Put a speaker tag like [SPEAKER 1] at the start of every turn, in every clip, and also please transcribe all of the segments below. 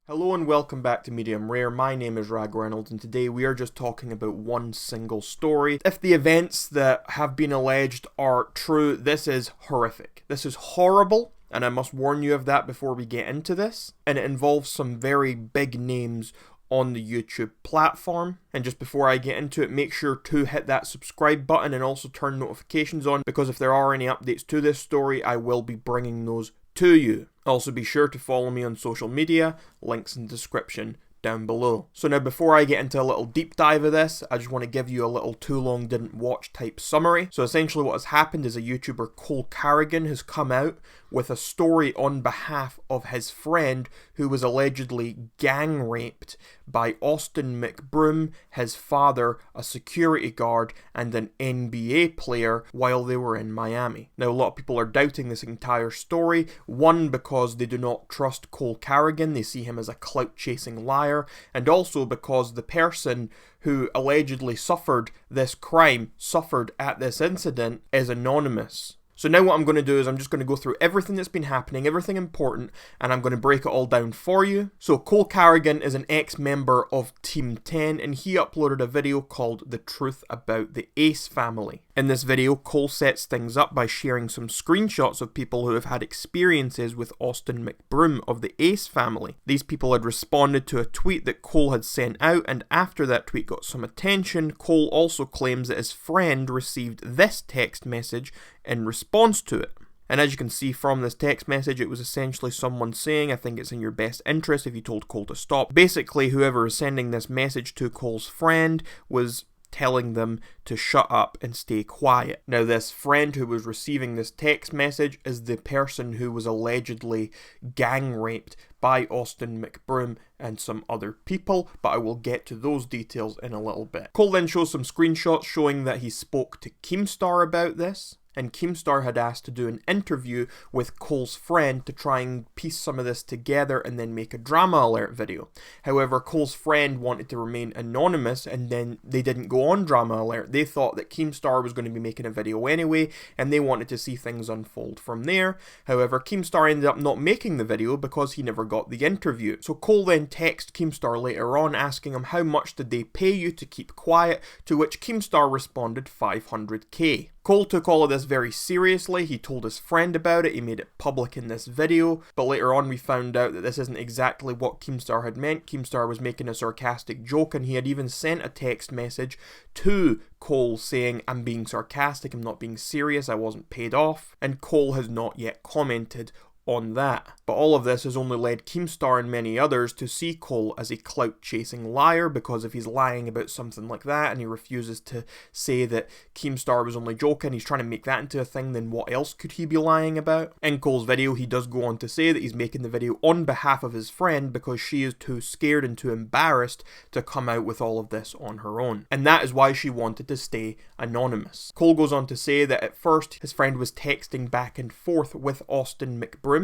[SPEAKER 1] Hello and welcome back to Medium Rare. My name is Rag Reynolds and today we are just talking about one single story. If the events that have been alleged are true, this is horrific. This is horrible, and I must warn you of that before we get into this. And it involves some very big names on the YouTube platform. And just before I get into it, make sure to hit that subscribe button and also turn notifications on, because if there are any updates to this story, I will be bringing those to you. Also be sure to follow me on social media, links in the description down below. So now before I get into a little deep dive of this, I just want to give you a little too long didn't watch type summary. So essentially what has happened is a YouTuber, Carrigan, has come out with a story on behalf of his friend who was allegedly gang raped by Austin McBroom, his father, a security guard, and an NBA player while they were in Miami. Now a lot of people are doubting this entire story, one because they do not trust Carrigan, they see him as a clout-chasing liar, and also because the person who allegedly suffered this crime, suffered at this incident, is anonymous. So now what I'm going to do is I'm just going to go through everything that's been happening, everything important, and I'm going to break it all down for you. So Carrigan is an ex-member of Team 10, and he uploaded a video called The Truth About the Ace Family. In this video, Cole sets things up by sharing some screenshots of people who have had experiences with Austin McBroom of the Ace family. These people had responded to a tweet that Cole had sent out, and after that tweet got some attention, Cole also claims that his friend received this text message in response to it. And as you can see from this text message, it was essentially someone saying, I think it's in your best interest if you told Cole to stop. Basically, whoever is sending this message to Cole's friend was telling them to shut up and stay quiet. Now this friend who was receiving this text message is the person who was allegedly gang raped by Austin McBroom and some other people, but I will get to those details in a little bit. Cole then shows some screenshots showing that he spoke to Keemstar about this, and Keemstar had asked to do an interview with Cole's friend to try and piece some of this together and then make a drama alert video. However, Cole's friend wanted to remain anonymous, and then they didn't go on drama alert. They thought that Keemstar was going to be making a video anyway, and they wanted to see things unfold from there. However, Keemstar ended up not making the video because he never got the interview. So Cole then texted Keemstar later on asking him how much did they pay you to keep quiet, to which Keemstar responded 500k. Cole took all of this very seriously. He told his friend about it, he made it public in this video, but later on we found out that this isn't exactly what Keemstar had meant. Keemstar was making a sarcastic joke, and he had even sent a text message to Cole saying, I'm being sarcastic, I'm not being serious, I wasn't paid off, and Cole has not yet commented on that. But all of this has only led Keemstar and many others to see Cole as a clout-chasing liar, because if he's lying about something like that and he refuses to say that Keemstar was only joking, he's trying to make that into a thing, then what else could he be lying about? In Cole's video, he does go on to say that he's making the video on behalf of his friend because she is too scared and too embarrassed to come out with all of this on her own. And that is why she wanted to stay anonymous. Cole goes on to say that at first his friend was texting back and forth with Austin McBroom,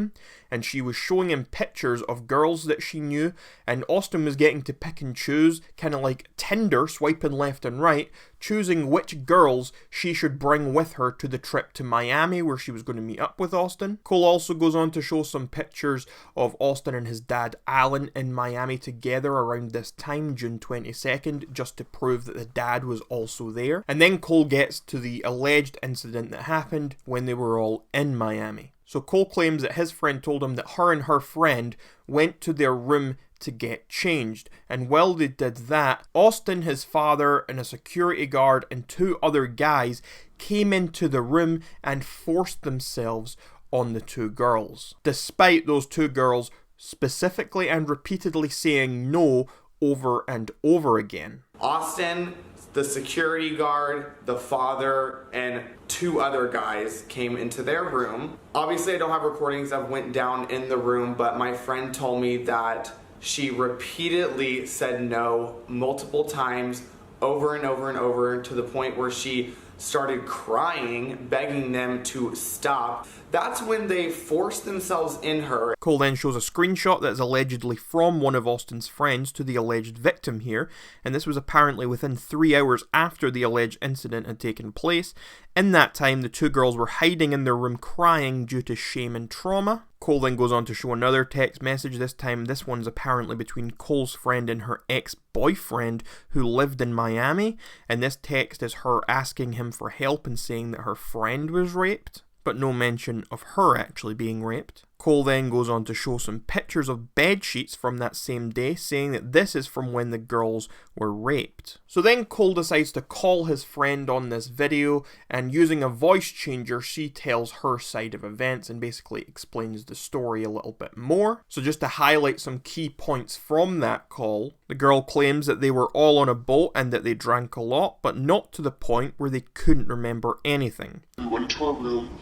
[SPEAKER 1] and she was showing him pictures of girls that she knew, and Austin was getting to pick and choose, kind of like Tinder, swiping left and right, choosing which girls she should bring with her to the trip to Miami where she was going to meet up with Austin. Cole also goes on to show some pictures of Austin and his dad Alan in Miami together around this time, June 22nd, just to prove that the dad was also there. And then Cole gets to the alleged incident that happened when they were all in Miami. So Cole claims that his friend told him that her and her friend went to their room to get changed, and while they did that, Austin, his father, and a security guard and two other guys came into the room and forced themselves on the two girls, despite those two girls specifically and repeatedly saying no over and over again.
[SPEAKER 2] Austin, the security guard, the father, and two other guys came into their room. Obviously I don't have recordings that went down in the room, but my friend told me that she repeatedly said no multiple times, over and over and over, to the point where she started crying, begging them to stop. That's when they forced themselves in her.
[SPEAKER 1] Cole then shows a screenshot that is allegedly from one of Austin's friends to the alleged victim here, and this was apparently within 3 hours after the alleged incident had taken place. In that time, the two girls were hiding in their room crying due to shame and trauma. Cole then goes on to show another text message. This time, this one's apparently between Cole's friend and her ex-boyfriend who lived in Miami. And this text is her asking him for help and saying that her friend was raped, but no mention of her actually being raped. Cole then goes on to show some pictures of bed sheets from that same day, saying that this is from when the girls were raped. So then Cole decides to call his friend on this video, and using a voice changer, she tells her side of events and basically explains the story a little bit more. So just to highlight some key points from that call, the girl claims that they were all on a boat and that they drank a lot, but not to the point where they couldn't remember anything.
[SPEAKER 3] We went to our room,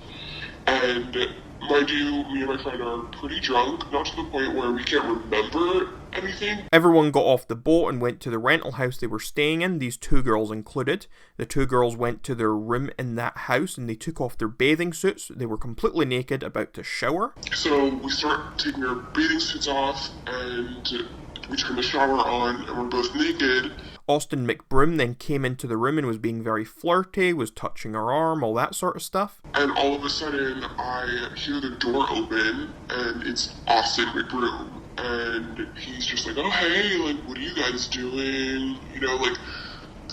[SPEAKER 3] and mind you, me and my friend are pretty drunk, not to the point where we can't remember anything.
[SPEAKER 1] Everyone got off the boat and went to the rental house they were staying in, these two girls included. The two girls went to their room in that house and they took off their bathing suits. They were completely naked, about to shower.
[SPEAKER 3] So we start taking our bathing suits off and we turn the shower on and we're both naked.
[SPEAKER 1] Austin McBroom then came into the room and was being very flirty, was touching her arm, all that sort of stuff.
[SPEAKER 3] And all of a sudden, I hear the door open, and it's Austin McBroom. And he's just like, oh, hey, like, what are you guys doing? You know, like,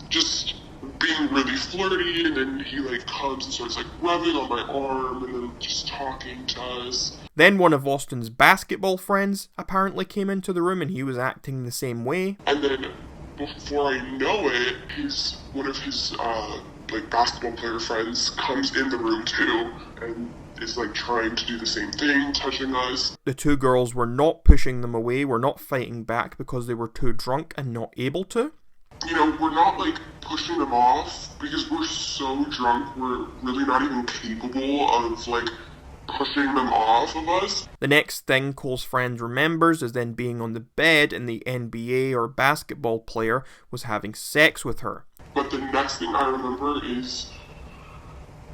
[SPEAKER 3] just being really flirty. And then he, like, comes and starts, like, rubbing on my arm and then just talking to us.
[SPEAKER 1] Then one of Austin's basketball friends apparently came into the room and he was acting the same way.
[SPEAKER 3] And then before I know it, one of his basketball player friends comes in the room too and is like trying to do the same thing, touching us.
[SPEAKER 1] The two girls were not pushing them away, were not fighting back because they were too drunk and not able to.
[SPEAKER 3] You know, we're not like pushing them off because we're so drunk, we're really not even capable of like pushing them off of us.
[SPEAKER 1] The next thing Cole's friend remembers is then being on the bed and the NBA or basketball player was having sex with her.
[SPEAKER 3] But the next thing I remember is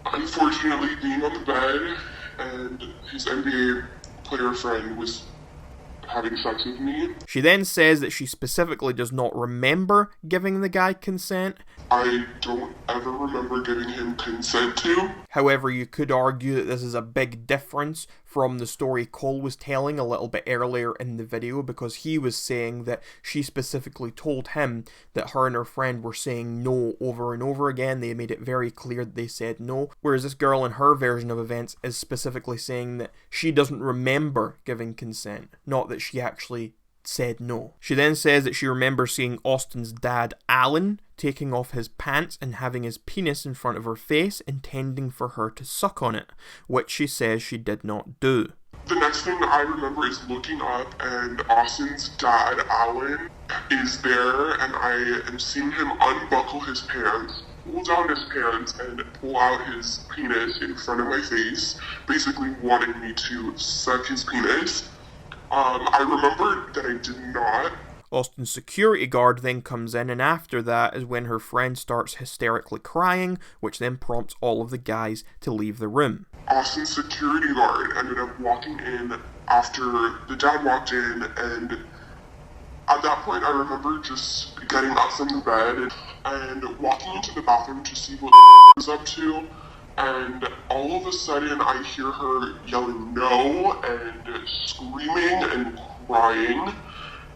[SPEAKER 3] unfortunately being on the bed and his NBA player friend was having sex with me.
[SPEAKER 1] She then says that she specifically does not remember giving the guy consent.
[SPEAKER 3] I don't ever remember giving him consent to.
[SPEAKER 1] However, you could argue that this is a big difference from the story Cole was telling a little bit earlier in the video, because he was saying that she specifically told him that her and her friend were saying no over and over again. They made it very clear that they said no, whereas this girl in her version of events is specifically saying that she doesn't remember giving consent, not that she actually said no. She then says that she remembers seeing Austin's dad, Alan, taking off his pants and having his penis in front of her face, intending for her to suck on it, which she says she did not do.
[SPEAKER 3] The next thing I remember is looking up and Austin's dad, Alan, is there, and I am seeing him unbuckle his pants, pull down his pants, and pull out his penis in front of my face, basically wanting me to suck his penis. I remember that I did not.
[SPEAKER 1] Austin's security guard then comes in, and after that is when her friend starts hysterically crying, which then prompts all of the guys to leave the room.
[SPEAKER 3] Austin's security guard ended up walking in after the dad walked in, and at that point I remember just getting up from the bed and walking into the bathroom to see what was up to. And all of a sudden, I hear her yelling no and screaming and crying.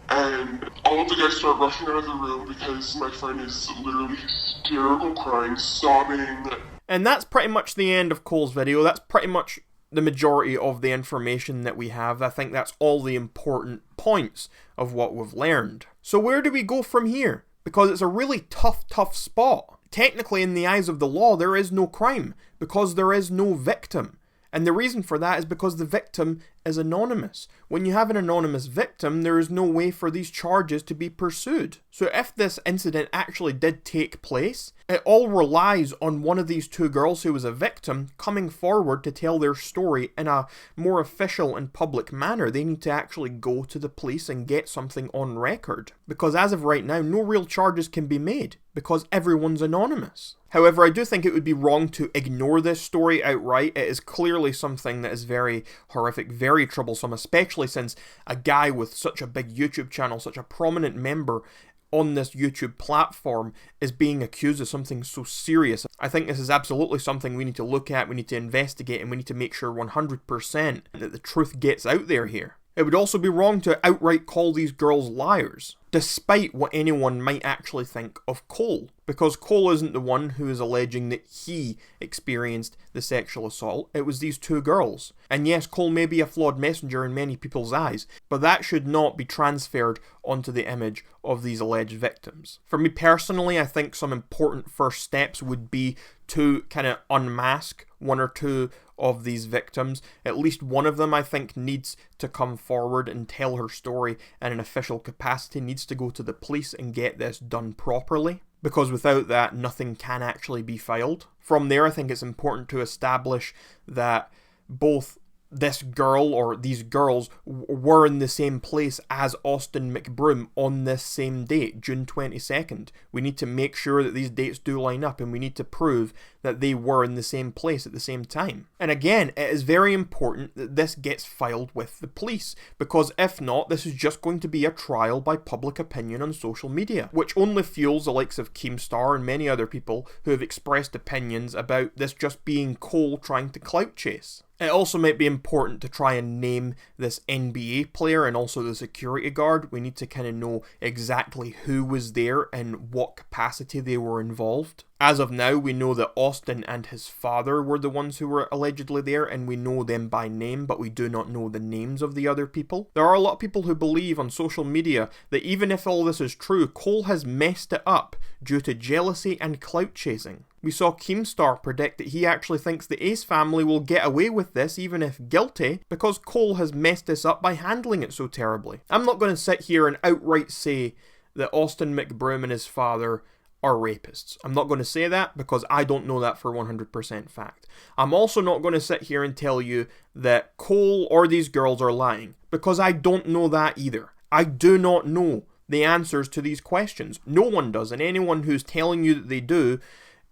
[SPEAKER 3] And all of the guys start rushing out of the room because my friend is literally hysterical, crying, sobbing.
[SPEAKER 1] And that's pretty much the end of Cole's video. That's pretty much the majority of the information that we have. I think that's all the important points of what we've learned. So where do we go from here? Because it's a really tough spot. Technically, in the eyes of the law, there is no crime, because there is no victim. And the reason for that is because the victim is anonymous. When you have an anonymous victim, there is no way for these charges to be pursued. So if this incident actually did take place, it all relies on one of these two girls who was a victim coming forward to tell their story in a more official and public manner. They need to actually go to the police and get something on record. Because as of right now, no real charges can be made, because everyone's anonymous. However, I do think it would be wrong to ignore this story outright. It is clearly something that is very horrific, very troublesome, especially since a guy with such a big YouTube channel, such a prominent member on this YouTube platform is being accused of something so serious. I think this is absolutely something we need to look at, we need to investigate, and we need to make sure 100% that the truth gets out there here. It would also be wrong to outright call these girls liars, despite what anyone might actually think of Cole, because Cole isn't the one who is alleging that he experienced the sexual assault. It was these two girls. And yes, Cole may be a flawed messenger in many people's eyes, but that should not be transferred onto the image of these alleged victims. For me personally, I think some important first steps would be to kind of unmask one or two of these victims. At least one of them, I think, needs to come forward and tell her story in an official capacity, needs to go to the police and get this done properly, because without that, nothing can actually be filed. From there, I think it's important to establish that both this girl, or these girls, were in the same place as Austin McBroom on this same date, June 22nd. We need to make sure that these dates do line up, and we need to prove that they were in the same place at the same time. And again, it is very important that this gets filed with the police, because if not, this is just going to be a trial by public opinion on social media, which only fuels the likes of Keemstar and many other people who have expressed opinions about this just being Cole trying to clout chase. It also might be important to try and name this NBA player and also the security guard. We need to kind of know exactly who was there and what capacity they were involved. As of now, we know that Austin and his father were the ones who were allegedly there, and we know them by name, but we do not know the names of the other people. There are a lot of people who believe on social media that even if all this is true, Cole has messed it up due to jealousy and clout chasing. We saw Keemstar predict that he actually thinks the Ace family will get away with this even if guilty, because Cole has messed this up by handling it so terribly. I'm not going to sit here and outright say that Austin McBroom and his father are rapists. I'm not going to say that because I don't know that for 100% fact. I'm also not going to sit here and tell you that Cole or these girls are lying, because I don't know that either. I do not know the answers to these questions. No one does, and anyone who's telling you that they do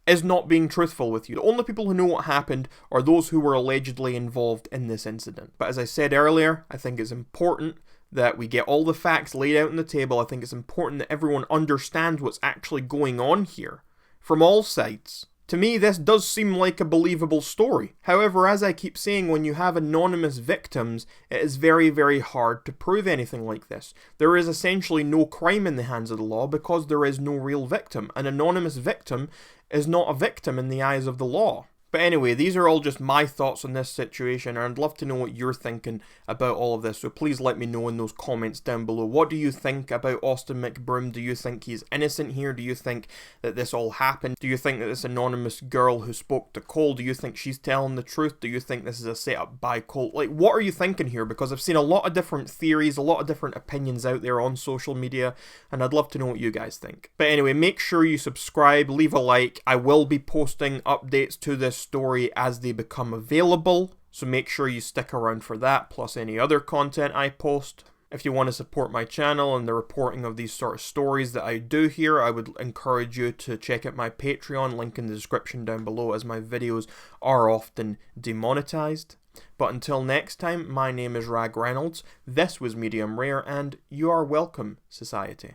[SPEAKER 1] is not being truthful with you. The only people who know what happened are those who were allegedly involved in this incident. But as I said earlier, I think it's important that we get all the facts laid out on the table. I think it's important that everyone understands what's actually going on here from all sides. To me, this does seem like a believable story. However, as I keep saying, when you have anonymous victims, it is very, very hard to prove anything like this. There is essentially no crime in the hands of the law because there is no real victim. An anonymous victim is not a victim in the eyes of the law. But anyway, these are all just my thoughts on this situation, and I'd love to know what you're thinking about all of this, so please let me know in those comments down below. What do you think about Austin McBroom? Do you think he's innocent here? Do you think that this all happened? Do you think that this anonymous girl who spoke to Cole, do you think she's telling the truth? Do you think this is a setup by Cole? Like, what are you thinking here? Because I've seen a lot of different theories, a lot of different opinions out there on social media, and I'd love to know what you guys think. But anyway, make sure you subscribe, leave a like. I will be posting updates to this story as they become available, so make sure you stick around for that, plus any other content I post. If you want to support my channel and the reporting of these sort of stories that I do here, I would encourage you to check out my Patreon, link in the description down below, as my videos are often demonetized. But until next time, my name is Rag Reynolds, this was Medium Rare, and you are welcome, society.